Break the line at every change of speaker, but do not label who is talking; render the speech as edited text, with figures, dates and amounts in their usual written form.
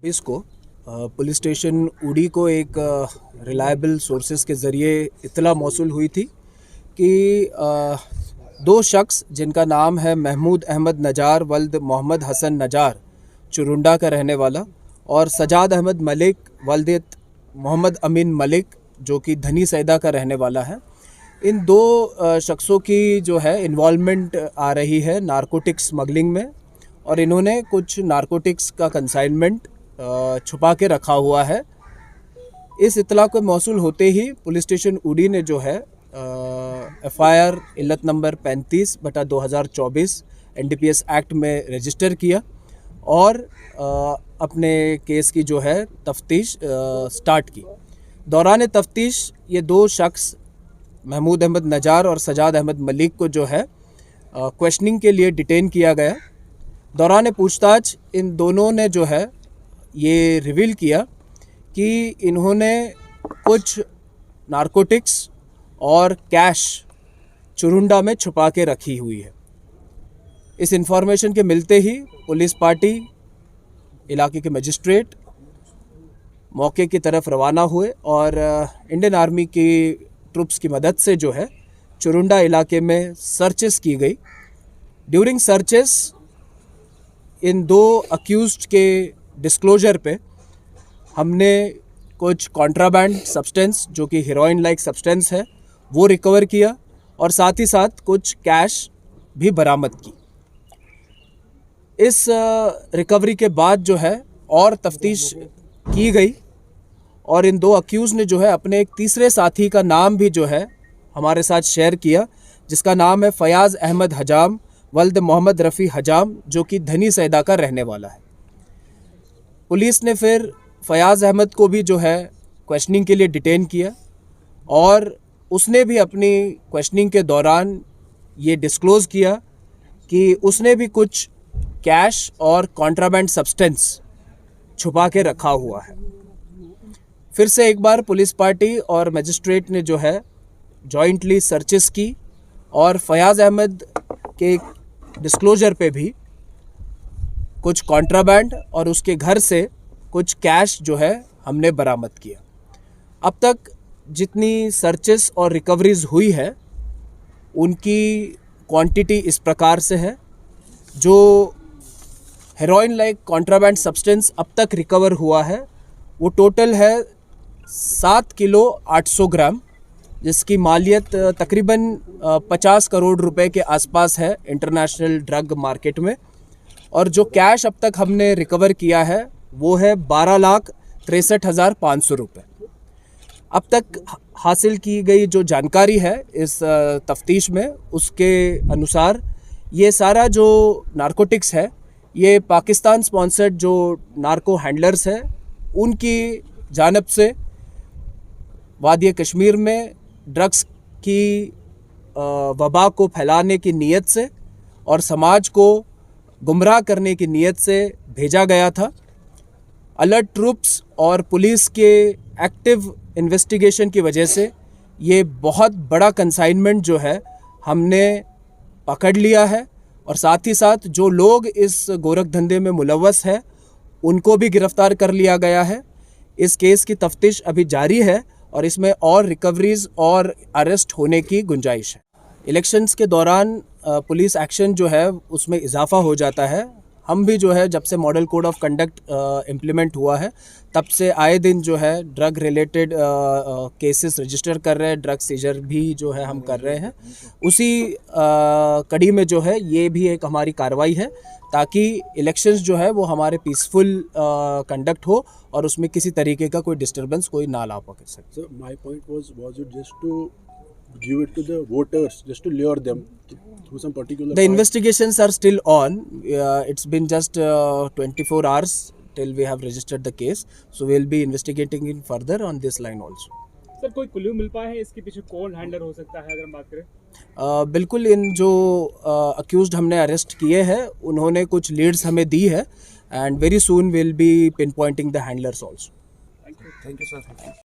इसको police station उड़ी को एक रिलायबल सोर्सेज के ज़रिए इत्तला मौसूल हुई थी कि दो शख्स जिनका नाम है महमूद अहमद नजार वल्द मोहम्मद हसन नजार चुरुंडा का रहने वाला और सजाद अहमद मलिक वल्द मोहम्मद अमीन मलिक जो कि धनी सैदा का रहने वाला है, इन दो शख्सों की जो है इन्वॉल्वमेंट आ रही है नारकोटिक्स स्मगलिंग में और इन्होंने कुछ नारकोटिक्स का कंसाइनमेंट छुपा के रखा हुआ है। इस इत्तला को मौसूल होते ही पुलिस स्टेशन उड़ी ने जो है FIR इल्लत नंबर 35/2024 NDPS एक्ट में रजिस्टर किया और अपने केस की जो है तफ्तीश स्टार्ट की। दौरान तफ्तीश ये दो शख्स महमूद अहमद नजार और सजाद अहमद मलिक को जो है क्वेश्चनिंग के लिए डिटेन किया गया। दौरान पूछताछ इन दोनों ने जो है ये रिवील किया कि इन्होंने कुछ नारकोटिक्स और कैश चुरुंडा में छुपा के रखी हुई है। इस इंफॉर्मेशन के मिलते ही पुलिस पार्टी इलाके के मजिस्ट्रेट मौके की तरफ रवाना हुए और इंडियन आर्मी की ट्रुप्स की मदद से जो है चुरुंडा इलाके में सर्चेस की गई। ड्यूरिंग सर्चेस इन दो अक्यूज्ड के डिस्क्लोजर पे हमने कुछ कॉन्ट्राबैंड सब्सटेंस जो कि हीरोइन लाइक सब्सटेंस है वो रिकवर किया और साथ ही साथ कुछ कैश भी बरामद की। इस रिकवरी के बाद जो है और तफ्तीश की गई और इन दो अक्यूज़ ने जो है अपने एक तीसरे साथी का नाम भी जो है हमारे साथ शेयर किया, जिसका नाम है फयाज़ अहमद हजाम वल्द मोहम्मद रफ़ी हजाम जो कि धनी सैदा का रहने वाला है। पुलिस ने फिर फयाज़ अहमद को भी जो है क्वेश्चनिंग के लिए डिटेन किया और उसने भी अपनी क्वेश्चनिंग के दौरान ये डिस्क्लोज़ किया कि उसने भी कुछ कैश और कॉन्ट्राबैंड सब्सटेंस छुपा के रखा हुआ है। फिर से एक बार पुलिस पार्टी और मजिस्ट्रेट ने जो है जॉइंटली सर्चेस की और फयाज़ अहमद के डिस्क्लोजर पे भी कुछ कॉन्ट्राबैंड और उसके घर से कुछ कैश जो है हमने बरामद किया। अब तक जितनी सर्चेस और रिकवरीज हुई है उनकी क्वांटिटी इस प्रकार से है। जो हेरोइन लाइक कॉन्ट्राबैंड सब्सटेंस अब तक रिकवर हुआ है वो टोटल है 7 किलो 800 ग्राम, जिसकी मालियत तकरीबन 50 करोड़ रुपए के आसपास है इंटरनेशनल ड्रग मार्केट में। और जो कैश अब तक हमने रिकवर किया है वो है 12,63,500 रुपये। अब तक हासिल की गई जो जानकारी है इस तफ्तीश में उसके अनुसार ये सारा जो नारकोटिक्स है ये पाकिस्तान स्पॉन्सर्ड जो नार्को हैंडलर्स है उनकी जानब से वादिया कश्मीर में ड्रग्स की वबा को फैलाने की नीयत से और समाज को गुमराह करने की नीयत से भेजा गया था। अलर्ट ट्रूप्स और पुलिस के एक्टिव इन्वेस्टिगेशन की वजह से ये बहुत बड़ा कंसाइनमेंट जो है हमने पकड़ लिया है और साथ ही साथ जो लोग इस गोरख धंधे में मुलव्वस है उनको भी गिरफ्तार कर लिया गया है। इस केस की तफ्तीश अभी जारी है और इसमें और रिकवरीज और अरेस्ट होने की गुंजाइश है। इलेक्शंस के दौरान पुलिस एक्शन जो है उसमें इजाफा हो जाता है। हम भी जो है जब से model code of conduct implement हुआ है तब से आए दिन जो है ड्रग रिलेटेड केसेस रजिस्टर कर रहे हैं, ड्रग सीजर भी जो है हम कर रहे हैं। उसी कड़ी में जो है ये भी एक हमारी कार्रवाई है ताकि इलेक्शंस जो है वो हमारे पीसफुल कंडक्ट हो और उसमें किसी तरीके का कोई डिस्टर्बेंस कोई ना ला पा सके।
So my point was it just to give it to the voters, just to lure them through some particular.
The investigations are still on. It's been just 24 hours till we have registered the case, so we'll be investigating it further on this line also.
Sir कोई clue मिल पाया है इसके पीछे कौन handler हो सकता है अगर हम बात करें?
बिल्कुल, इन जो अक्यूज्ड हमने अरेस्ट किए हैं उन्होंने कुछ लीड्स हमें दी है and very soon will be pin Poynting the handlers also.
Thank you, sir.